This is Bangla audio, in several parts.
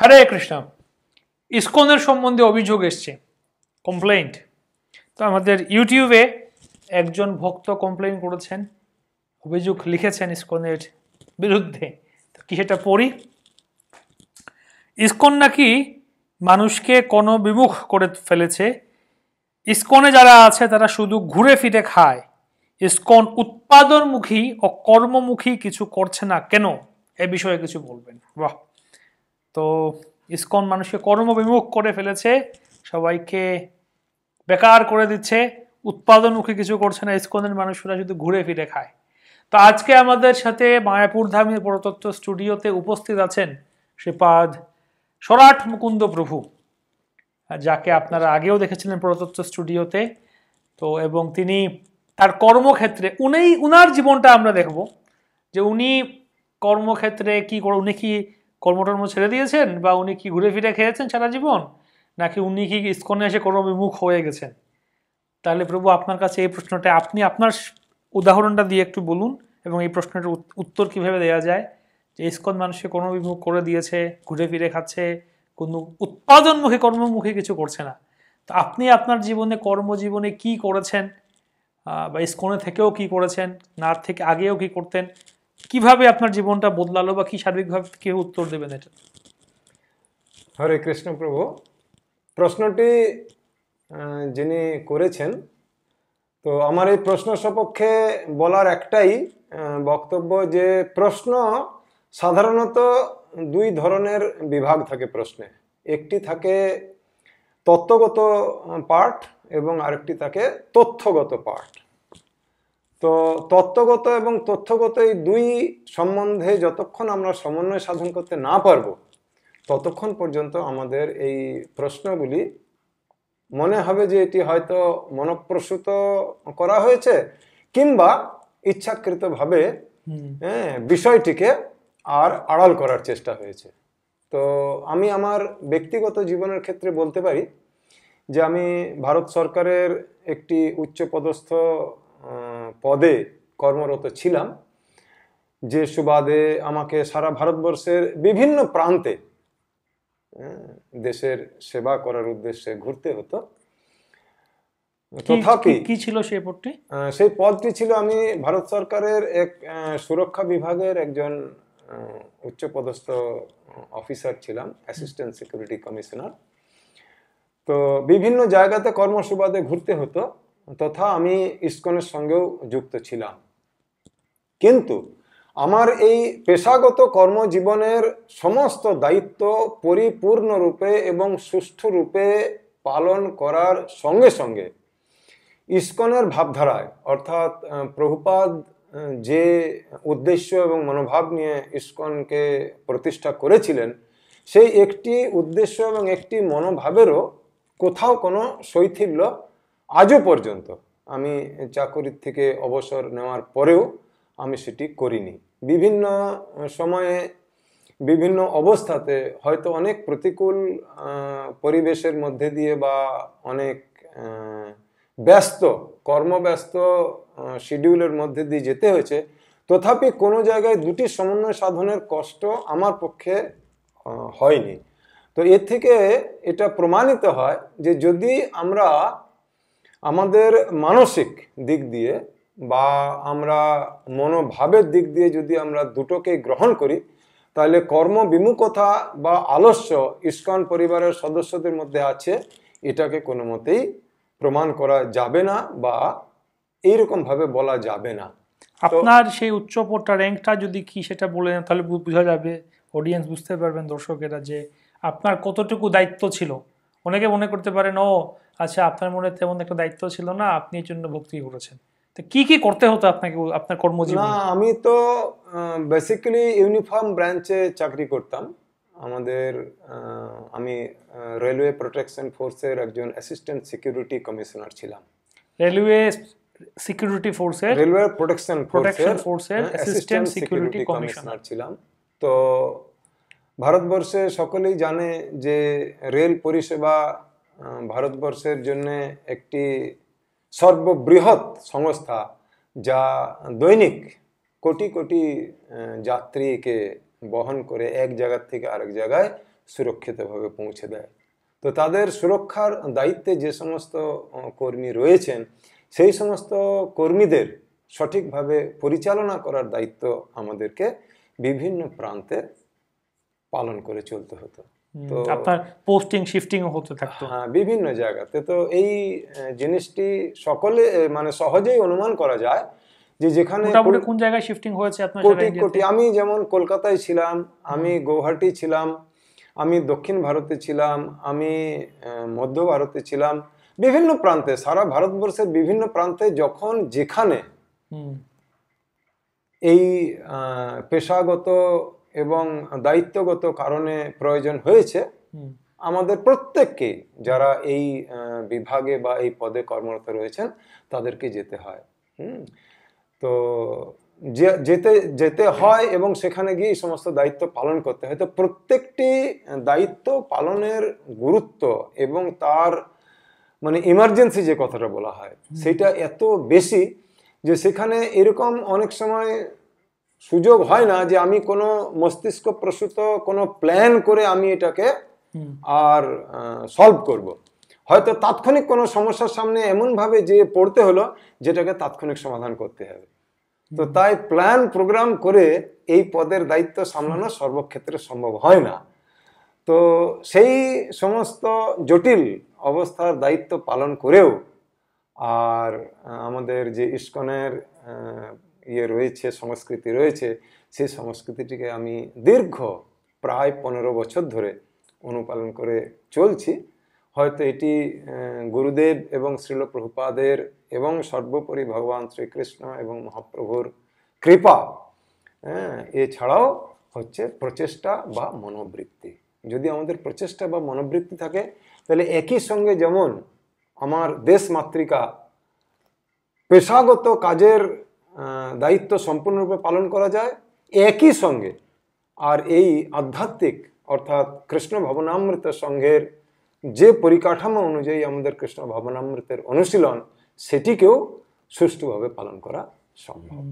হরে কৃষ্ণ। ইসকনের সম্বন্ধে অভিযোগ এসছে, কমপ্লেইন্ট। তো আমাদের ইউটিউবে একজন ভক্ত কমপ্লেইন করেছেন, অভিযোগ লিখেছেন ইসকনের বিরুদ্ধে। তো কি সেটা পড়ি। ইসকন নাকি মানুষকে কর্মবিমুখ করে ফেলেছে। ইসকনে যারা আছে তারা শুধু ঘুরে ফিরে খায়। ইসকন উৎপাদনমুখী ও কর্মমুখী কিছু করছে না কেন, এ বিষয়ে কিছু বলবেন। বাহ। তো ইসকন মানুষকে কর্মবিমুখ করে ফেলেছে, সবাইকে বেকার করে দিচ্ছে, উৎপাদনমুখী কিছু করছে না, ইসকনের মানুষরা শুধু ঘুরে ফিরে খায়। তো আজকে আমাদের সাথে মায়াপুর ধামের পরতত্ত্ব স্টুডিওতে উপস্থিত আছেন শ্রীপাদ সরাট মুকুন্দ প্রভু, যাকে আপনারা আগেও দেখেছিলেন পরতত্ত্ব স্টুডিওতে। তো এবং তিনি তার কর্মক্ষেত্রে উনার জীবনটা আমরা দেখব যে উনি কর্মক্ষেত্রে কি করে, উনি কি কর্মটর্ম ছেড়ে দিয়েছেন, বা উনি কি ঘুরে ফিরে খেয়েছেন সারা জীবন, নাকি উনি কি ইসকনে এসে কর্মবিমুখ হয়ে গেছেন। তাহলে প্রভু আপনার কাছে এই প্রশ্নটা, আপনি আপনার উদাহরণটা দিয়ে একটু বলুন, এবং এই প্রশ্নটার উত্তর কিভাবে দেওয়া যায় যে ইসকন মানুষকে কর্মবিমুখ করে দিয়েছে, ঘুরে ফিরে খাচ্ছে, কোনো উৎপাদনমুখী কর্মমুখী কিছু করছে না। তো আপনি আপনার জীবনে কর্মজীবনে কি করেছেন, বা ইসকনে থেকেও কি করেছেন, না থেকে আগেও কি করতেন, কিভাবে আপনার জীবনটা বদলালো, বা কি সার্বিকভাবে কেউ উত্তর দেবেন এটা। হরে কৃষ্ণ প্রভু, প্রশ্নটি যিনি করেছেন, তো আমার এই প্রশ্ন সপক্ষে বলার একটাই বক্তব্য যে প্রশ্ন সাধারণত দুই ধরনের বিভাগ থাকে প্রশ্নে। একটি থাকে তত্ত্বগত পার্ট এবং আরেকটি থাকে তথ্যগত পার্ট। তো তত্ত্বগত এবং তথ্যগত এই দুই সম্বন্ধে যতক্ষণ আমরা সমন্বয় সাধন করতে না পারবো, ততক্ষণ পর্যন্ত আমাদের এই প্রশ্নগুলি মনে হবে যে এটি হয়তো মনঃপ্রসূত করা হয়েছে, কিংবা ইচ্ছাকৃতভাবে বিষয়টিকে আর আড়াল করার চেষ্টা হয়েছে। তো আমি আমার ব্যক্তিগত জীবনের ক্ষেত্রে বলতে পারি যে আমি ভারত সরকারের একটি উচ্চপদস্থ পদে কর্মরত ছিলাম, যে সুবাদে আমাকে সারা ভারতবর্ষের বিভিন্ন প্রান্তে দেশের সেবা করার উদ্দেশ্যে ঘুরতে হতো। তথাপি কি ছিল সেই পদটি? সেই পদটি ছিল, আমি ভারত সরকারের এক সুরক্ষা বিভাগের একজন উচ্চপদস্থ অফিসার ছিলাম, অ্যাসিস্ট্যান্ট সিকিউরিটি কমিশনার। তো বিভিন্ন জায়গাতে কর্মসুবাদে ঘুরতে হতো, তথা আমি ইসকনের সঙ্গেও যুক্ত ছিলাম। কিন্তু আমার এই পেশাগত কর্মজীবনের সমস্ত দায়িত্ব পরিপূর্ণরূপে এবং সুষ্ঠুরূপে পালন করার সঙ্গে সঙ্গে ইসকনের ভাবধারায়, অর্থাৎ প্রভুপাদ যে উদ্দেশ্য এবং মনোভাব নিয়ে ইসকনকে প্রতিষ্ঠা করেছিলেন, সেই একটি উদ্দেশ্য এবং একটি মনোভাবেরও কোথাও কোনো শৈথিল্য আজও পর্যন্ত, আমি চাকরির থেকে অবসর নেওয়ার পরেও আমি সেটি করিনি। বিভিন্ন সময়ে বিভিন্ন অবস্থাতে হয়তো অনেক প্রতিকূল পরিবেশের মধ্যে দিয়ে বা অনেক ব্যস্ত কর্মব্যস্ত শিডিউলের মধ্যে দিয়ে যেতে হয়েছে, তথাপি কোনো জায়গায় দুটি সমন্বয় সাধনের কষ্ট আমার পক্ষে হয়নি। তো এর থেকে এটা প্রমাণিত হয় যে যদি আমরা আমাদের মানসিক দিক দিয়ে বা আমরা মনোভাবের দিক দিয়ে যদি আমরা দুটোকে গ্রহণ করি, তাহলে কর্মবিমুখতা বা আলস্য ইসকন পরিবারের সদস্যদের মধ্যে আছে, এটাকে কোনো মতেই প্রমাণ করা যাবে না বা এইরকম ভাবে বলা যাবে না। আপনার সেই উচ্চ পদটা র্যাঙ্কটা যদি কি সেটা বলেন, তাহলে বোঝা যাবে, অডিয়েন্স বুঝতে পারবেন, দর্শকেরা, যে আপনার কতটুকু দায়িত্ব ছিল। অনেকে মনে করতে পারেন, ও আচ্ছা আপনার মনে তেমন একটা দায়িত্ব ছিল না, আপনি এর জন্য ভক্তি করেছেন। তো কি কি করতে হতো আপনাকে আপনার কর্মজীবনে? না, আমি তো বেসিক্যালি ইউনিফর্ম ব্রাঞ্চে চাকরি করতাম। আমি রেলওয়ে প্রোটেকশন ফোর্সের একজন অ্যাসিস্ট্যান্ট সিকিউরিটি কমিশনার ছিলাম। রেলওয়ে সিকিউরিটি ফোর্সের, রেলওয়ে প্রোটেকশন ফোর্সের অ্যাসিস্ট্যান্ট সিকিউরিটি কমিশনার ছিলাম। তো ভারতবর্ষে সকলেই জানে যে রেল পরিষেবা ভারতবর্ষের জন্য একটি সর্ববৃহৎ সংস্থা, যা দৈনিক কোটি কোটি যাত্রীকে বহন করে এক জায়গা থেকে আরেক জায়গায় সুরক্ষিতভাবে পৌঁছে দেয়। তো তাদের সুরক্ষার দায়িত্বে যে সমস্ত কর্মী রয়েছেন, সেই সমস্ত কর্মীদের সঠিকভাবে পরিচালনা করার দায়িত্ব আমাদেরকে বিভিন্ন প্রান্তে পালন করে চলতে হতো। তো আপনার পোস্টিং শিফটিংও হতে থাকতো। হ্যাঁ, বিভিন্ন জায়গাতে। তো এই জিনিসটি সকলে মানে সহজেই অনুমান করা যায় যে যেখানে মোটামুটি কোন জায়গায় শিফটিং হয়েছে আপনার সারা ইন্ডিয়াতে? আমি যেমন কলকাতায় ছিলাম, আমি গৌহাটি ছিলাম, আমি দক্ষিণ ভারতে ছিলাম, আমি মধ্য ভারতে ছিলাম, বিভিন্ন প্রান্তে, সারা ভারতবর্ষের বিভিন্ন প্রান্তে যখন যেখানে এই পেশাগত এবং দায়িত্বগত কারণে প্রয়োজন হয়েছে, আমাদের প্রত্যেককে যারা এই বিভাগে বা এই পদে কর্মরত রয়েছেন তাদেরকে যেতে হয়। তো যেতে যেতে হয় এবং সেখানে গিয়ে এই সমস্ত দায়িত্ব পালন করতে হয়। তো প্রত্যেকটি দায়িত্ব পালনের গুরুত্ব এবং তার মানে ইমার্জেন্সি যে কথাটা বলা হয় সেটা এত বেশি যে সেখানে এরকম অনেক সময় সুযোগ হয় না যে আমি কোনো মস্তিষ্ক প্রসূত কোনো প্ল্যান করে আমি এটাকে আর সলভ করব। হয়তো তাৎক্ষণিক কোনো সমস্যার সামনে এমনভাবে যে পড়তে হলো যেটাকে তাৎক্ষণিক সমাধান করতে হবে। তো তাই প্ল্যান প্রোগ্রাম করে এই পদের দায়িত্ব সামলানো সর্বক্ষেত্রে সম্ভব হয় না। তো সেই সমস্ত জটিল অবস্থার দায়িত্ব পালন করেও আর আমাদের যে ইসকনের ইয়ে রয়েছে, সংস্কৃতি রয়েছে, সেই সংস্কৃতিটিকে আমি দীর্ঘ প্রায় 15 বছর ধরে অনুপালন করে চলছি। হয়তো এটি গুরুদেব এবং শ্রীল প্রভুপাদের এবং সর্বোপরি ভগবান শ্রীকৃষ্ণ এবং মহাপ্রভুর কৃপা, এছাড়াও হচ্ছে প্রচেষ্টা বা মনোবৃত্তি। যদি আমাদের প্রচেষ্টা বা মনোবৃত্তি থাকে তাহলে একই সঙ্গে যেমন আমার দেশ মাতৃকা পেশাগত কাজের দায়িত্ব সম্পূর্ণরূপে পালন করা যায়, একই সঙ্গে আর এই আধ্যাত্মিক অর্থাৎ কৃষ্ণ ভবনামৃত সংঘের যে পরিকাঠামো অনুযায়ী আমাদের কৃষ্ণ ভবনামৃতের অনুশীলন সেটিকেও সুষ্ঠুভাবে পালন করা সম্ভব।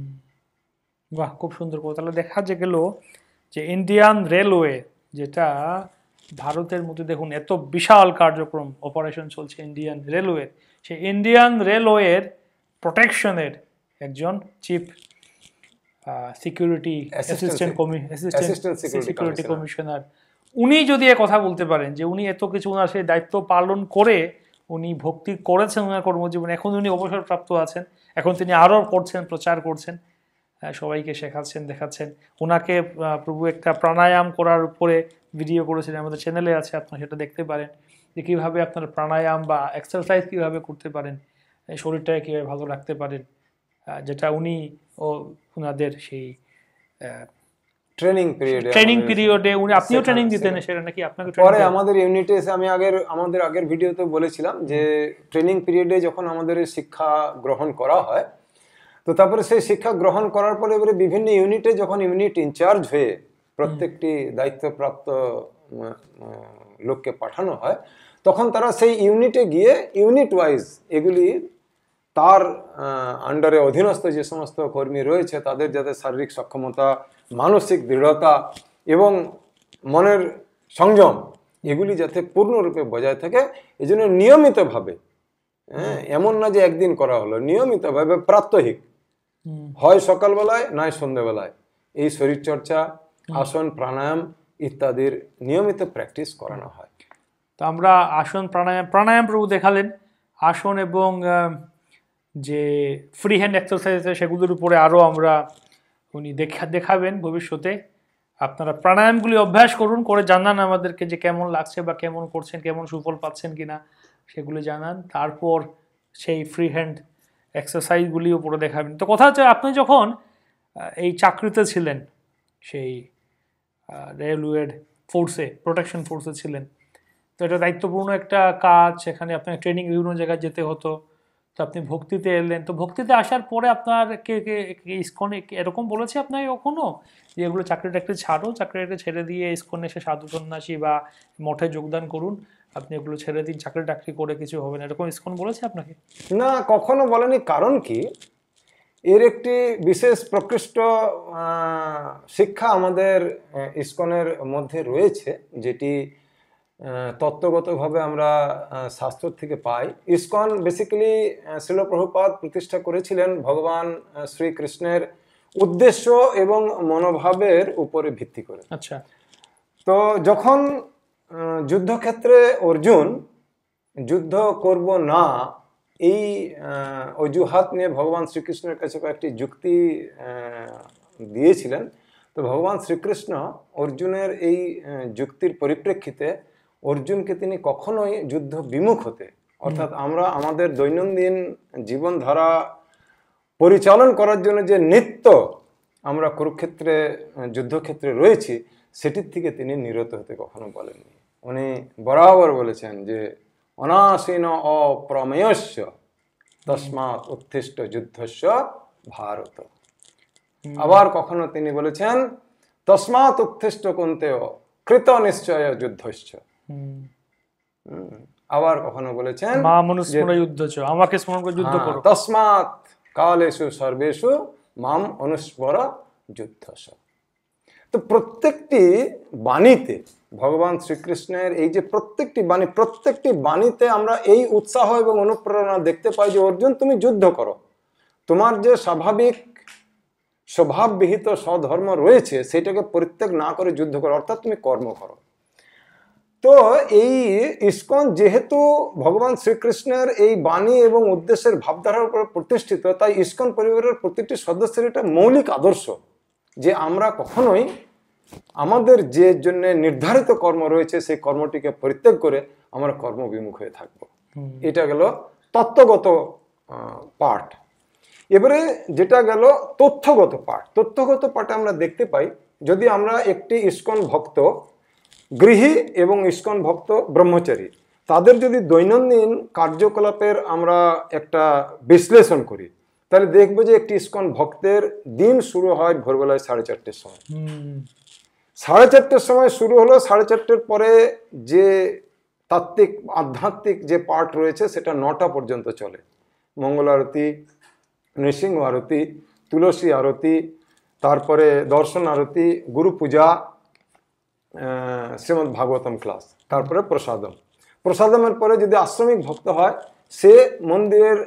বাহ, খুব সুন্দর কথা। তাহলে দেখা গেল যে ইন্ডিয়ান রেলওয়ে, যেটা ভারতের মধ্যে দেখুন এত বিশাল কার্যক্রম অপারেশন চলছে ইন্ডিয়ান রেলওয়ে, সেই ইন্ডিয়ান রেলওয়ের প্রোটেকশনের একজন চিফ সিকিউরিটি সিকিউরিটি কমিশনার, উনি যদি এ কথা বলতে পারেন যে উনি এত কিছু ওনার সেই দায়িত্ব পালন করে উনি ভক্তি করেছেন ওনার কর্মজীবনে, এখন উনি অবসরপ্রাপ্ত আছেন, এখন তিনি আরও করছেন, প্রচার করছেন, সবাইকে শেখাচ্ছেন, দেখাচ্ছেন। ওনাকে প্রভু একটা প্রাণায়াম করার উপরে ভিডিও করেছিলেন, আমাদের চ্যানেলে আছে, আপনারা সেটা দেখতে পারেন যে কীভাবে আপনারা প্রাণায়াম বা এক্সারসাইজ কীভাবে করতে পারেন, শরীরটাকে কীভাবে ভালো রাখতে পারেন, যেটা উনি ও ওনাদের সেই ট্রেনিং পিরিয়ডে উনি আপনিও ট্রেনিং দিতেন, সেটা নাকি আপনাকে পরে আমাদের ইউনিটে এসে আমি আমাদের আগের ভিডিওতে বলেছিলাম যে ট্রেনিং পিরিয়ডে যখন আমাদের শিক্ষা গ্রহণ করা হয়, তো তারপরে সেই শিক্ষা গ্রহণ করার পরে এবারে বিভিন্ন ইউনিটে যখন ইউনিট ইনচার্জ হয়ে প্রত্যেকটি দায়িত্বপ্রাপ্ত লোককে পাঠানো হয়, তখন তারা সেই ইউনিটে গিয়ে ইউনিট ওয়াইজ এগুলি তার আন্ডারে অধীনস্থ যে সমস্ত কর্মী রয়েছে তাদের যাতে শারীরিক সক্ষমতা, মানসিক দৃঢ়তা এবং মনের সংযম এগুলি যাতে পূর্ণরূপে বজায় থাকে, এই জন্য নিয়মিতভাবে, এমন না যে একদিন করা হলো, নিয়মিতভাবে প্রাত্যহিক, হয় সকালবেলায় নয় সন্ধ্যেবেলায়, এই শরীরচর্চা, আসন, প্রাণায়াম ইত্যাদির নিয়মিত প্র্যাকটিস করানো হয়। তো আমরা আসন প্রাণায়াম প্রভু দেখালেন, আসন এবং যে ফ্রি হ্যান্ড এক্সারসাইজ সেগুলোর উপরে আরও আমরা উনি দেখাবেন ভবিষ্যতে। আপনারা প্রাণায়ামগুলি অভ্যাস করুন, করে জানান আমাদেরকে যে কেমন লাগছে বা কেমন করছেন, কেমন সুফল পাচ্ছেন কিনা সেগুলি জানান। তারপর সেই ফ্রি হ্যান্ড এক্সারসাইজগুলিও উপরে দেখাবেন। তো কথা হচ্ছে, আপনি যখন এই চাকরিতে ছিলেন, সেই রেলওয়ের ফোর্সে, প্রোটেকশন ফোর্সে ছিলেন, তো এটা দায়িত্বপূর্ণ একটা কাজ, সেখানে আপনার ট্রেনিং বিভিন্ন জায়গায় যেতে হতো, তো আপনি ভক্তিতে এলেন। তো ভক্তিতে আসার পরে আপনার কে ইসকনে এরকম বলেছে আপনাকে কখনো যে এগুলো চাকরি টাকরি ছাড়ো, চাকরিটা ছেড়ে দিয়ে ইসকনে এসে সাধু সন্ন্যাসী বা মঠে যোগদান করুন, আপনি এগুলো ছেড়ে দিন, চাকরি টাকরি করে কিছু হবে না, এরকম ইসকন বলেছে আপনাকে? না, কখনো বলেনি। কারণ কি, এর একটি বিশেষ প্রকৃষ্ট শিক্ষা আমাদের ইসকনের মধ্যে রয়েছে, যেটি তত্ত্বগতভাবে আমরা শাস্ত্র থেকে পাই। ইসকন বেসিক্যালি শ্রীল প্রভুপাদ প্রতিষ্ঠা করেছিলেন ভগবান শ্রীকৃষ্ণের উদ্দেশ্য এবং মনোভাবের উপরে ভিত্তি করে। আচ্ছা। তো যখন যুদ্ধক্ষেত্রে অর্জুন যুদ্ধ করব না এই অজুহাত নিয়ে ভগবান শ্রীকৃষ্ণের কাছে কয়েকটি যুক্তি দিয়েছিলেন, তো ভগবান শ্রীকৃষ্ণ অর্জুনের এই যুক্তির পরিপ্রেক্ষিতে অর্জুনকে তিনি কখনোই যুদ্ধ বিমুখ হতে, অর্থাৎ আমরা আমাদের দৈনন্দিন জীবনধারা পরিচালন করার জন্য যে নিত্য আমরা কুরুক্ষেত্রে যুদ্ধক্ষেত্রে রয়েছি সেটির থেকে তিনি নিরত হতে কখনো বলেননি। উনি বরাবর বলেছেন যে অনাসীন অপ্রমেয়স্য তস্মাৎ উত্তিষ্ঠ যুদ্ধস্য ভারত। আবার কখনো তিনি বলেছেন তস্মাৎ উত্তিষ্ঠ কুন্তেয় কৃত নিশ্চয় যুদ্ধস্য। আবার কখনো বলেছেন আমাকে স্মরণ করে যুদ্ধ করো। তস্মাৎ কালেষু সর্বেষু মাম অনুস্মর যুদ্ধস্য। তো প্রত্যেকটি বাণীতে ভগবান শ্রীকৃষ্ণের এই যে প্রত্যেকটি বাণীতে আমরা এই উৎসাহ এবং অনুপ্রেরণা দেখতে পাই যে অর্জুন তুমি যুদ্ধ করো, তোমার যে স্বাভাবিক স্বভাববিহিত স্বধর্ম রয়েছে সেটাকে পরিত্যাগ না করে যুদ্ধ করো, অর্থাৎ তুমি কর্ম করো। তো এই ইসকন যেহেতু ভগবান শ্রীকৃষ্ণের এই বাণী এবং উদ্দেশ্যের ভাবধারার উপর প্রতিষ্ঠিত, তাই ইসকন পরিবারের প্রতিটি সদস্যের এটা মৌলিক আদর্শ যে আমরা কখনোই আমাদের যে জন্য নির্ধারিত কর্ম রয়েছে সেই কর্মটিকে পরিত্যাগ করে আমরা কর্মবিমুখ হয়ে থাকবো। এটা গেল তত্ত্বগত পাঠ। এবারে যেটা গেল তথ্যগত পাঠ। তথ্যগত পাঠে আমরা দেখতে পাই যদি আমরা একটি ইসকন ভক্ত গৃহী এবং ইসকন ভক্ত ব্রহ্মচারী তাদের যদি দৈনন্দিন কার্যকলাপের আমরা একটা বিশ্লেষণ করি তাহলে দেখবো যে একটি ইসকন ভক্তের দিন শুরু হয় ভোরবেলায় 4:30-র সময়। 4:30-র সময় শুরু হলো, 4:30-র পরে যে তাত্ত্বিক আধ্যাত্মিক যে পাঠ রয়েছে সেটা 9টা পর্যন্ত চলে। মঙ্গল আরতি, নৃসিংহ আরতি, তুলসী আরতি, তারপরে দর্শন আরতি, গুরু পূজা, শ্রীমদ্ ভাগবতম ক্লাস, তারপরে প্রসাদমের পরে যদি আশ্রমিক ভক্ত হয় সে মন্দিরের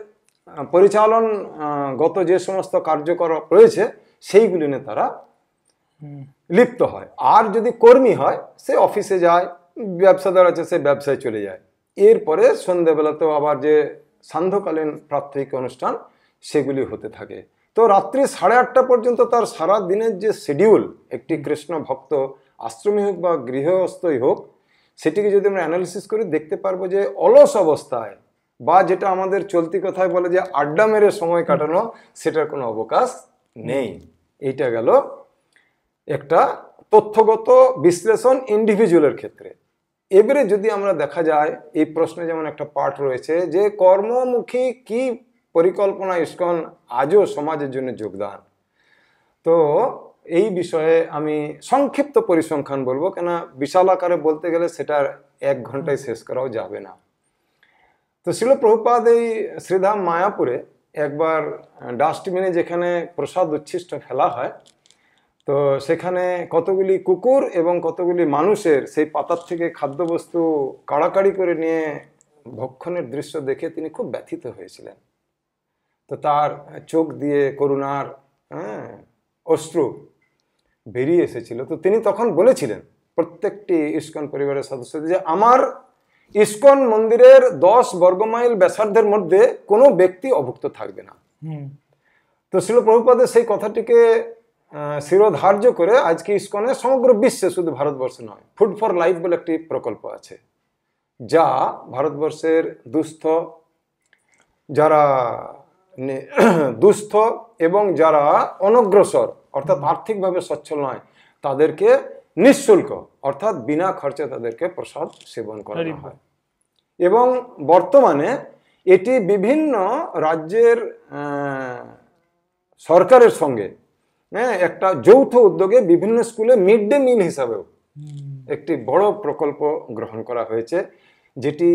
পরিচালনগত যে সমস্ত কার্যকলাপ রয়েছে সেইগুলি নিয়ে তারা লিপ্ত হয়। আর যদি কর্মী হয় সে অফিসে যায়, ব্যবসাদার আছে সে ব্যবসায় চলে যায়। এরপরে সন্ধ্যেবেলাতেও আবার যে সান্ধ্যকালীন প্রাত্যহিক অনুষ্ঠান সেগুলি হতে থাকে। তো রাত্রি 8:30 পর্যন্ত তার সারা দিনের যে শিডিউল একটি কৃষ্ণ ভক্ত আশ্রমী হোক বা গৃহস্থই হোক সেটিকে যদি আমরা অ্যানালিসিস করি দেখতে পারবো যে অলস অবস্থায় বা যেটা আমাদের চলতি কথায় বলে যে আড্ডা মেরে সময় কাটানো সেটার কোনো অবকাশ নেই। এইটা গেল একটা তথ্যগত বিশ্লেষণ ইন্ডিভিজুয়ালের ক্ষেত্রে। এবারে যদি আমরা দেখা যায় এই প্রশ্নে যেমন একটা পার্ট রয়েছে যে কর্মমুখী কি পরিকল্পনা ইসকন আজও সমাজের জন্য যোগদান, তো এই বিষয়ে আমি সংক্ষিপ্ত পরিসংখ্যান বলবো, কেন বিশাল আকারে বলতে গেলে সেটার 1 ঘন্টায় শেষ করাও যাবে না। তো শ্রীল প্রভুপাদ এই শ্রীধাম মায়াপুরে একবার ডাস্টবিনে যেখানে প্রসাদ উচ্ছিষ্ট ফেলা হয় তো সেখানে কতগুলি কুকুর এবং কতগুলি মানুষের সেই পাতার থেকে খাদ্যবস্তু কাড়াকাড়ি করে নিয়ে ভক্ষণের দৃশ্য দেখে তিনি খুব ব্যথিত হয়েছিলেন। তো তার চোখ দিয়ে করুণার অশ্রু বেরিয়ে এসেছিল। তো তিনি তখন বলেছিলেন প্রত্যেকটি ইসকন পরিবারের সদস্যদের যে আমার ইসকন মন্দিরের 10 বর্গমাইল ব্যাসার্ধের মধ্যে কোনো ব্যক্তি অভুক্ত থাকবে না। তো শ্রীল প্রভুপাদের সেই কথাটিকে শিরোধার্য করে আজকে ইসকনে সমগ্র বিশ্বে শুধু ভারতবর্ষে নয় ফুড ফর লাইফ বলে একটি প্রকল্প আছে যা ভারতবর্ষের দুস্থ এবং যারা অনগ্রসর অর্থাৎ আর্থিকভাবে সচ্ছল নয় তাদেরকে নিঃশুল্ক অর্থাৎ বিনা খরচে তাদেরকে প্রসাদ সেবন করানো হয়। এবং বর্তমানে এটি বিভিন্ন রাজ্যের সরকারের সঙ্গে একটা যৌথ উদ্যোগে বিভিন্ন স্কুলে মিড ডে মিল হিসাবেও একটি বড় প্রকল্প গ্রহণ করা হয়েছে, যেটি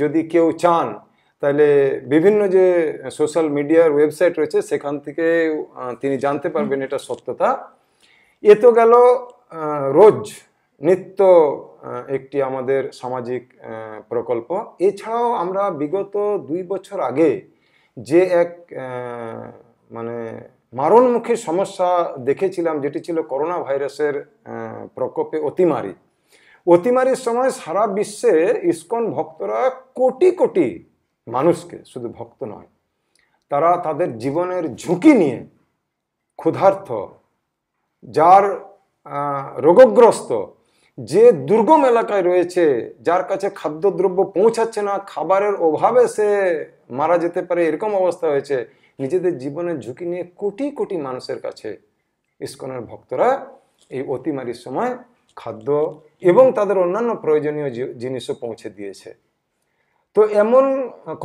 যদি কেউ চান তাহলে বিভিন্ন যে সোশ্যাল মিডিয়ার ওয়েবসাইট রয়েছে সেখান থেকে তিনি জানতে পারবেন এটা সত্যতা। এ তো গেল রোজ নিত্য একটি আমাদের সামাজিক প্রকল্প। এছাড়াও আমরা বিগত 2 বছর আগে যে এক মানে মারণমুখী সমস্যা দেখেছিলাম, যেটি ছিল করোনা ভাইরাসের প্রকোপে অতিমারির সময় সারা বিশ্বে ইসকন ভক্তরা কোটি কোটি মানুষকে, শুধু ভক্ত নয়, তারা তাদের জীবনের ঝুঁকি নিয়ে ক্ষুধার্ত, যার রোগগ্রস্ত, যে দুর্গম এলাকায় রয়েছে, যার কাছে খাদ্যদ্রব্য পৌঁছাচ্ছে না, খাবারের অভাবে সে মারা যেতে পারে, এরকম অবস্থা হয়েছে, নিজেদের জীবনের ঝুঁকি নিয়ে কোটি কোটি মানুষের কাছে ইসকনের ভক্তরা এই অতিমারির সময় খাদ্য এবং তাদের অন্যান্য প্রয়োজনীয় জিনিসও পৌঁছে দিয়েছে। তো এমন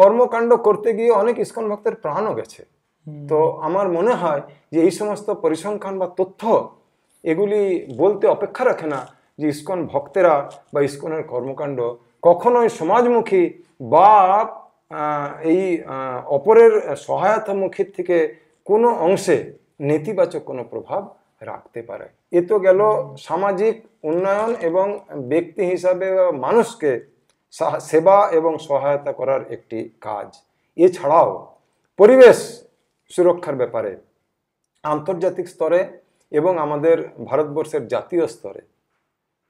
কর্মকাণ্ড করতে গিয়ে অনেক ইসকন ভক্তের প্রাণও গেছে। তো আমার মনে হয় যে এই সমস্ত পরিসংখ্যান বা তথ্য এগুলি বলতে অপেক্ষা রাখে না যে ইসকন ভক্তেরা বা ইসকনের কর্মকাণ্ড কখনোই সমাজমুখী বা এই অপরের সহায়তামুখীর থেকে কোনো অংশে নেতিবাচক কোনো প্রভাব রাখতে পারে। এ তো গেল সামাজিক উন্নয়ন এবং ব্যক্তি হিসাবে মানুষকে সেবা এবং সহায়তা করার একটি কাজ। এছাড়াও পরিবেশ সুরক্ষার ব্যাপারে আন্তর্জাতিক স্তরে এবং আমাদের ভারতবর্ষের জাতীয় স্তরে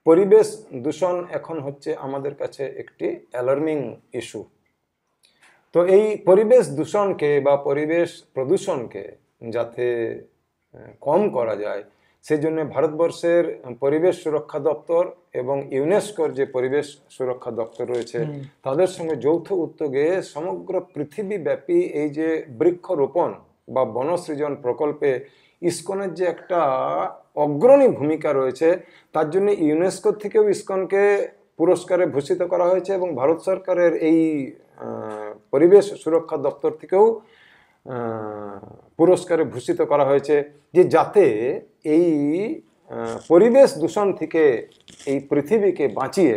পরিবেশ দূষণ এখন হচ্ছে আমাদের কাছে একটি অ্যালার্মিং ইস্যু। তো এই পরিবেশ দূষণকে বা পরিবেশ প্রদূষণকে যাতে কম করা যায়, সেজন্য ভারতবর্ষের পরিবেশ সুরক্ষা দপ্তর এবং ইউনেস্কোর যে পরিবেশ সুরক্ষা দপ্তর রয়েছে তাদের সঙ্গে যৌথ উদ্যোগে সমগ্র পৃথিবীব্যাপী এই যে বৃক্ষরোপণ বা বনসৃজন প্রকল্পে ইসকনের যে একটা অগ্রণী ভূমিকা রয়েছে, তার জন্য ইউনেস্কো থেকেও ইসকনকে পুরস্কারে ভূষিত করা হয়েছে এবং ভারত সরকারের এই পরিবেশ সুরক্ষা দপ্তর থেকেও পুরস্কারে ভূষিত করা হয়েছে, যে যাতে এই পরিবেশ দূষণ থেকে এই পৃথিবীকে বাঁচিয়ে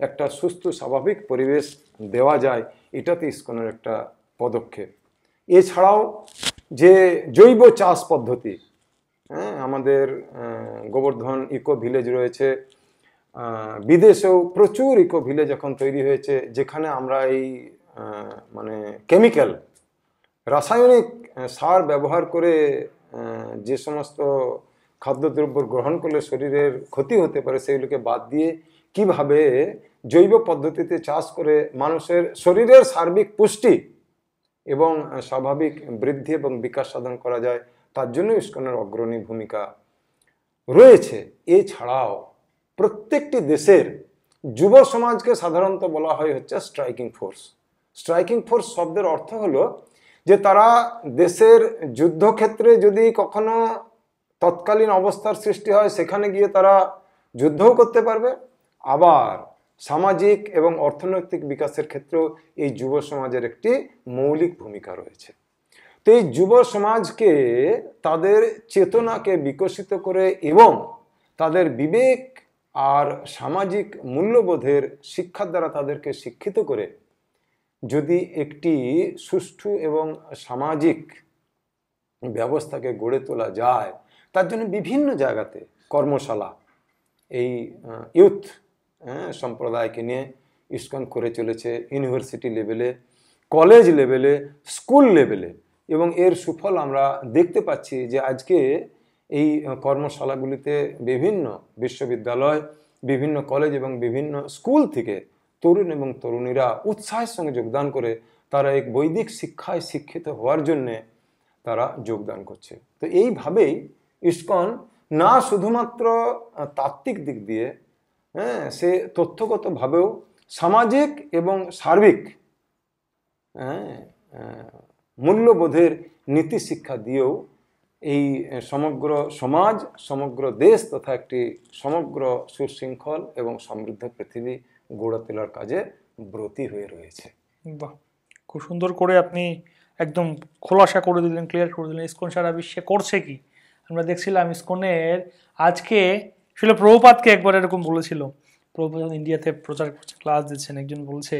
একটা সুস্থ স্বাভাবিক পরিবেশ দেওয়া যায়। এটাতে ইসকনের একটা পদক্ষেপ। এছাড়াও যে জৈব চাষ পদ্ধতি, আমাদের গোবর্ধন ইকো ভিলেজ রয়েছে, বিদেশেও প্রচুর ইকো ভিলেজ এখন তৈরি হয়েছে, যেখানে আমরা এই মানে কেমিক্যাল রাসায়নিক সার ব্যবহার করে যে সমস্ত খাদ্যদ্রব্য গ্রহণ করলে শরীরের ক্ষতি হতে পারে সেগুলোকে বাদ দিয়ে কিভাবে জৈব পদ্ধতিতে চাষ করে মানুষের শরীরের সার্বিক পুষ্টি এবং স্বাভাবিক বৃদ্ধি এবং বিকাশ সাধন করা যায়, তার জন্য ইসকনের অগ্রণী ভূমিকা রয়েছে। এছাড়াও প্রত্যেকটি দেশের যুব সমাজকে সাধারণত বলা হয় হচ্ছে স্ট্রাইকিং ফোর্স। স্ট্রাইকিং ফোর্স শব্দের অর্থ হলো যে তারা দেশের যুদ্ধক্ষেত্রে যদি কখনো তৎকালীন অবস্থার সৃষ্টি হয় সেখানে গিয়ে তারা যুদ্ধও করতে পারবে, আবার সামাজিক এবং অর্থনৈতিক বিকাশের ক্ষেত্রেও এই যুব সমাজের একটি মৌলিক ভূমিকা রয়েছে। তো এই যুব সমাজকে তাদের চেতনাকে বিকশিত করে এবং তাদের বিবেক আর সামাজিক মূল্যবোধের শিক্ষার দ্বারা তাদেরকে শিক্ষিত করে যদি একটি সুষ্ঠু এবং সামাজিক ব্যবস্থাকে গড়ে তোলা যায়, তার জন্য বিভিন্ন জায়গাতে কর্মশালা এই ইউথ সম্প্রদায়কে নিয়ে ইসকন করে চলেছে, ইউনিভার্সিটি লেভেলে, কলেজ লেভেলে, স্কুল লেভেলে, এবং এর সুফল আমরা দেখতে পাচ্ছি যে আজকে এই কর্মশালাগুলিতে বিভিন্ন বিশ্ববিদ্যালয়, বিভিন্ন কলেজ এবং বিভিন্ন স্কুল থেকে তরুণ এবং তরুণীরা উৎসাহের সঙ্গে যোগদান করে তারা এক বৈদিক শিক্ষায় শিক্ষিত হওয়ার জন্যে তারা যোগদান করছে। তো এইভাবেই ইসকন না শুধুমাত্র তাত্ত্বিক দিক দিয়ে, সে তথ্যগতভাবেও সামাজিক এবং সার্বিক মূল্যবোধের নীতি শিক্ষা দিয়েও এই সমগ্র সমাজ, সমগ্র দেশ তথা একটি সমগ্র সুশৃঙ্খল এবং সমৃদ্ধ পৃথিবী গড়ে তোলার কাজে ব্রতী হয়ে রয়েছে। বাহ, খুব সুন্দর করে আপনি একদম খোলাসা করে দিলেন, ক্লিয়ার করে দিলেন ইসকন সারা বিশ্বে করছে কি। আমরা দেখছিলাম ইসকনের আজকে ছিল প্রভুপাদকে একবার এরকম বলেছিল, প্রভুপাদ ইন্ডিয়াতে প্রচার করছে, ক্লাস দিচ্ছেন, একজন বলছে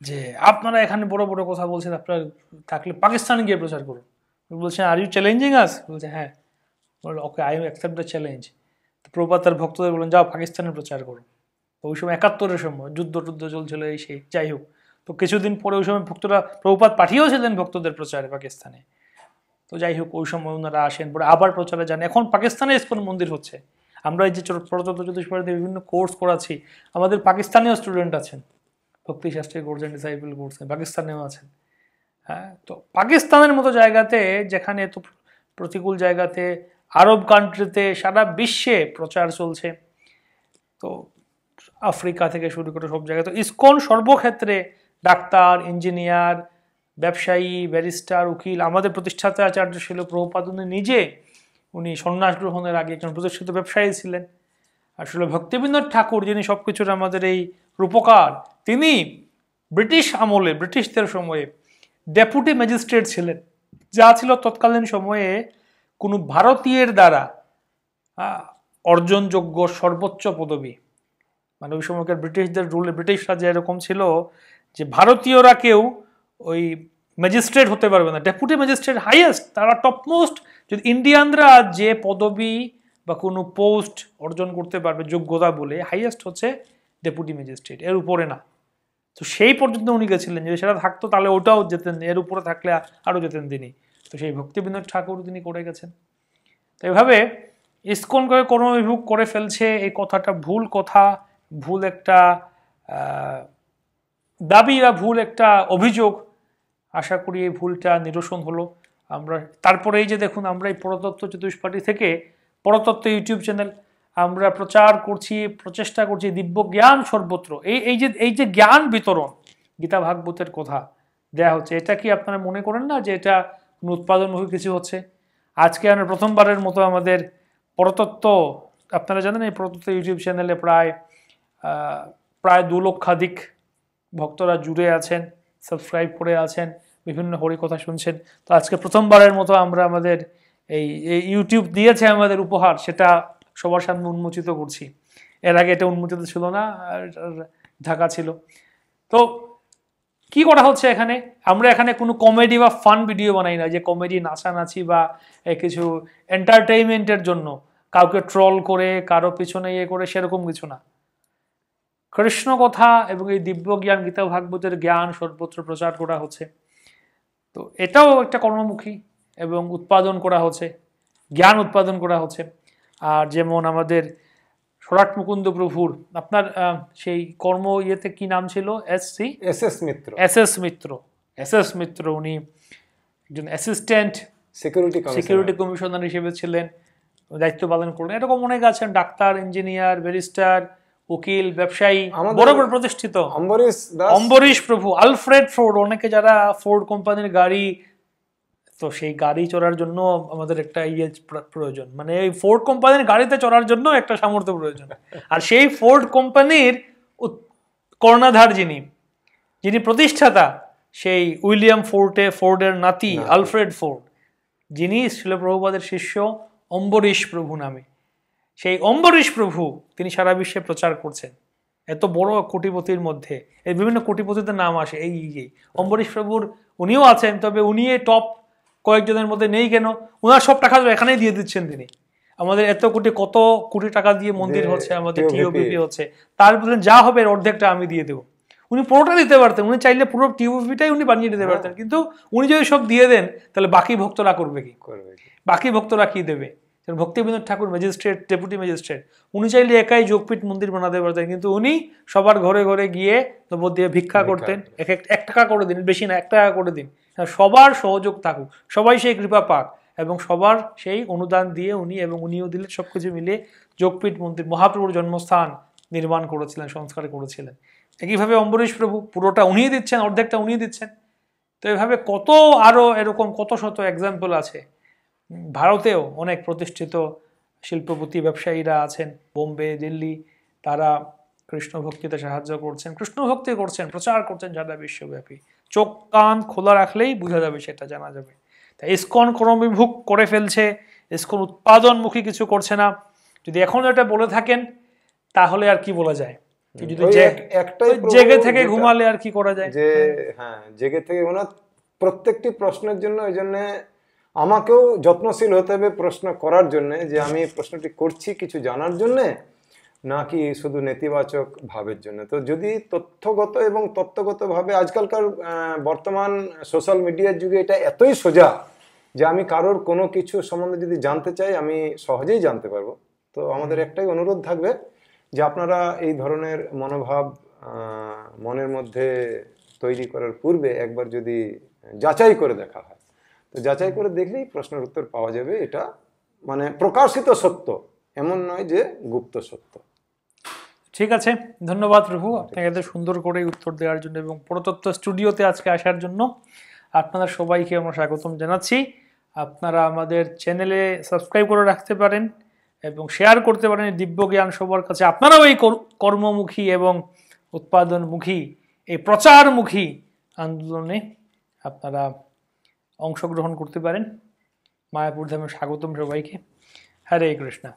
যে আপনারা এখানে বড় বড় কথা বলছেন, আপনারা থাকলে পাকিস্তানে গিয়ে প্রচার করুন। বলছেন আর ইউ চ্যালেঞ্জিং আস? বলছে হ্যাঁ। বললো ওকে, আই অ্যাকসেপ্ট দ্য চ্যালেঞ্জ। তো প্রভুপাদ তার ভক্তদের বললেন যাও পাকিস্তানে প্রচার করো। তো ওই সময় 71-এর সময় যুদ্ধ চলছিল এই সেই, যাই হোক। তো কিছুদিন পরে ওই সময় ভক্তরা প্রভুপাদ পাঠিয়েছিলেন ভক্তদের প্রচারে পাকিস্তানে। তো যাই হোক, ওই সময় ওনারা আসেন, পরে আবার প্রচারে যান। এখন পাকিস্তানে ইসকন মন্দির হচ্ছে। আমরা এই যে প্রজাতন্ত্র জ্যোতিষপাড়াতে বিভিন্ন কোর্স করাচ্ছি, আমাদের পাকিস্তানেও স্টুডেন্ট আছেন, ভক্তি শাস্ত্রী করছেন, ডিসাইপল করছেন, পাকিস্তানেও আছেন। হ্যাঁ, তো পাকিস্তানের মতো জায়গাতে, যেখানে এত প্রতিকূল জায়গাতে, আরব কান্ট্রিতে, সারা বিশ্বে প্রচার চলছে, তো আফ্রিকা থেকে শুরু করে সব জায়গায়, তো ইসকন সর্বক্ষেত্রে ডাক্তার, ইঞ্জিনিয়ার, ব্যবসায়ী, ব্যারিস্টার, উকিল। আমাদের প্রতিষ্ঠাতা আচার্য ছিল প্রভুপাদ, উনি নিজে উনি সন্ন্যাস গ্রহণের আগে একজন প্রতিষ্ঠিত ব্যবসায়ী ছিলেন। আসলে ভক্তিবিনোদ ঠাকুর, যিনি সবকিছুর আমাদের এই রূপকার, তিনি ব্রিটিশ আমলে, ব্রিটিশদের সময়ে ডেপুটি ম্যাজিস্ট্রেট ছিলেন, যা ছিল তৎকালীন সময়ে কোনো ভারতীয়ের দ্বারা অর্জনযোগ্য সর্বোচ্চ পদবী। মানে ওই সময়কার ব্রিটিশদের রুলে, ব্রিটিশ রাজ্যে এরকম ছিল যে ভারতীয়রা কেউ ওই ম্যাজিস্ট্রেট হতে পারবে না, ডেপুটি ম্যাজিস্ট্রেট হাইয়েস্ট, তারা টপমোস্ট। যদি ইন্ডিয়ানরা যে পদবী বা কোনো পোস্ট অর্জন করতে পারবে যোগ্যতা বলে, হাইয়েস্ট হচ্ছে ডেপুটি ম্যাজিস্ট্রেট, এর উপরে না। তো সেই পর্যন্ত উনি গেছিলেন, যদি সেটা থাকতো তাহলে ওটাও যেতেন, এর উপরে থাকলে আরও যেতেন তিনি। তো সেই ভক্তিবিনোদ ঠাকুর তিনি করে গেছেন। তো এভাবে ইসকন কর্মবিমুখ করে ফেলছে, এই কথাটা ভুল কথা, ভুল একটা দাবি বা ভুল একটা অভিযোগ। আশা করি এই ভুলটা নিরসন হলো। আমরা তারপরে এই যে দেখুন, আমরা এই পরতত্ত্ব জ্যোতিষপাঠী থেকে পরতত্ত্ব ইউটিউব চ্যানেল আমরা প্রচার করছি, প্রচেষ্টা করছি দিব্য জ্ঞান সর্বত্র। এই যে জ্ঞান বিতরণ, গীতা ভাগবতের কথা দেয়া হচ্ছে, এটা কি আপনারা মনে করেন না যে এটা কোনো উৎপাদনমুখী কিছু হচ্ছে? আজকে আমরা প্রথমবারের মতো আমাদের পরতত্ত্ব, আপনারা জানেন এই পরতত্ত্ব ইউটিউব চ্যানেলে প্রায় 2 লক্ষাধিক ভক্তরা জুড়ে আছেন, সাবস্ক্রাইব করে আছেন, বিভিন্ন হরিকথা শুনছেন। তো আজকে প্রথমবারের মতো আমরা আমাদের এই ইউটিউব দিয়েছে আমাদের উপহার, সেটা সবার সামনে উন্মোচিত করছি। এর আগে এটা উন্মোচিত ছিল না, ঢাকা ছিল। তো কি করা হচ্ছে এখানে? আমরা এখানে কোনো কমেডি বা ফান ভিডিও বানাই না, যে কমেডি নাচানাচি বা কিছু এন্টারটেইনমেন্টের জন্য কাউকে ট্রল করে কারো পিছনে ইয়ে করে, সেরকম কিছু না। কৃষ্ণ কথা এবং এই দিব্য জ্ঞান, গীতা ভাগবতের জ্ঞান সর্বত্র প্রচার করা হচ্ছে। তো এটাও একটা কর্মমুখী এবং উৎপাদন করা হচ্ছে, জ্ঞান উৎপাদন করা হচ্ছে। আর যেমন আমাদের সরাট মুকুন্দ প্রভুর, আপনার সেই কর্ম ইয়েতে কি নাম ছিল? এস এস মিত্র। উনি একজন অ্যাসিস্ট্যান্ট সিকিউরিটি কমিশনার হিসেবে ছিলেন, দায়িত্ব পালন করলেন। এরকম অনেক আছেন, ডাক্তার, ইঞ্জিনিয়ার, ব্যারিস্টার, উকিল, ব্যবসায়ী, বড় বড় প্রতিষ্ঠিত। অম্বরীশ প্রভু, আলফ্রেড ফোর্ড, অনেকে যারা ফোর্ড কোম্পানির গাড়ি, তো সেই গাড়ি চড়ার জন্য আমাদের একটা প্রয়োজন, মানে এই ফোর্ড কোম্পানির গাড়িতে চড়ার জন্য একটা সামর্থ্য প্রয়োজন। আর সেই ফোর্ড কোম্পানির কর্ণধার যিনি প্রতিষ্ঠাতা, সেই উইলিয়াম ফোর্ডের নাতি আলফ্রেড ফোর্ড, যিনি ছিল প্রভুপাদের শিষ্য অম্বরীশ প্রভু নামে। সেই অম্বরীশ প্রভু তিনি সারা বিশ্বে প্রচার করছেন। এত বড় কোটিপতির মধ্যে এই বিভিন্ন কোটিপতিদের নাম আসে, এই অম্বরীশ প্রভুর উনিও আছেন, তবে উনি টপ কয়েকজনের মধ্যে নেই কেন? ওনার সব টাকা এখানেই দিয়ে দিচ্ছেন তিনি। আমাদের কত কোটি টাকা দিয়ে মন্দির হচ্ছে, আমাদের টিওবিপি হচ্ছে, তার বলছেন যা হবে এর অর্ধেকটা আমি দিয়ে দেবো। উনি পুরোটা দিতে পারতেন, উনি চাইলে পুরো টিওবিপিটাই উনি বানিয়ে দিতে পারতেন, কিন্তু উনি যদি সব দিয়ে দেন তাহলে বাকি ভক্তরা করবে কি? বাকি ভক্তরা কি দেবে? ভক্তিবিনোদ ঠাকুর ম্যাজিস্ট্রেট, ডেপুটি ম্যাজিস্ট্রেট, উনি চাইলে একাই যোগপীঠ মন্দির বানাতে পারতেন, কিন্তু উনি সবার ঘরে ঘরে গিয়ে নবদ দিয়ে ভিক্ষা করতেন। 1 টাকা করে দিন, বেশি না, 1 টাকা করে দিন, সবার সহযোগ থাকুক, সবাই সেই কৃপা পাক, এবং সবার সেই অনুদান দিয়ে উনিও দিলেন, সবকিছু মিলিয়ে যোগপীঠ মন্দির, মহাপ্রভুর জন্মস্থান নির্মাণ করেছিলেন, সংস্কার করেছিলেন। একইভাবে অম্বরীশ প্রভু পুরোটা উনিই দিচ্ছেন, অর্ধেকটা উনিই দিচ্ছেন। তো এভাবে আরো এরকম কত শত এক্সাম্পল আছে। ভারতেও অনেক প্রতিষ্ঠিত শিল্পপতি ব্যবসায়ীরা আছেন, বোম্বে, দিল্লি, তারা কৃষ্ণ ভক্তিতে সাহায্য করছেন, কৃষ্ণ ভক্তি করছেন, প্রচার করছেন সারা বিশ্বব্যাপী। চোখ কান খোলা রাখলেই বোঝা যাবে, সেটা জানা যাবে। তাই ইসকন কর্মবিমুখ করে ফেলছে, ইসকন উৎপাদনমুখী কিছু করছে না। যদি এখন এটা বলে থাকেন তাহলে আর কি বলা যায়? যদি ওই জে- একটাই ওই প্রভু জেগে থেকে যেটা- ঘুমালে আর কি করা যায়? যে হ্যাঁ, জেগে থেকে ওনার প্রত্যেকটি প্রশ্নের জন্য ওই জন্য আমাকেও যত্নশীল হতে হবে প্রশ্ন করার জন্য, যে আমি প্রশ্নটি করছি কিছু জানার জন্যে নাকি শুধু নেতিবাচক ভাবের জন্য। তো যদি তথ্যগত এবং তত্ত্বগতভাবে আজকালকার বর্তমান সোশ্যাল মিডিয়ার যুগে এটা এতই সোজা যে আমি কারোর কোনো কিছু সম্বন্ধে যদি জানতে চাই আমি সহজেই জানতে পারবো। তো আমাদের একটাই অনুরোধ থাকবে যে আপনারা এই ধরনের মনোভাব মনের মধ্যে তৈরি করার পূর্বে একবার যদি যাচাই করে দেখা হয়, তো যাচাই করে দেখলেই প্রশ্নের উত্তর পাওয়া যাবে। এটা মানে প্রকাশিত সত্য, এমন নয় যে গুপ্ত সত্য। ঠিক আছে, ধন্যবাদ প্রভু আপনাকে এত সুন্দর করে উত্তর দেওয়ার জন্য এবং পুরাতত্ত্ব স্টুডিওতে আজকে আসার জন্য। আপনারা সবাইকে আমরা স্বাগতম জানাচ্ছি। আপনারা আমাদের চ্যানেলে সাবস্ক্রাইব করে রাখতে পারেন এবং শেয়ার করতে পারেন দিব্য জ্ঞান সবার কাছে। আপনারাও এই কর্মমুখী এবং উৎপাদনমুখী, এই প্রচারমুখী আন্দোলনে আপনারা অংশগ্রহণ করতে পারেন। মায়াপুর ধামে স্বাগতম সবাইকে। হরে কৃষ্ণ।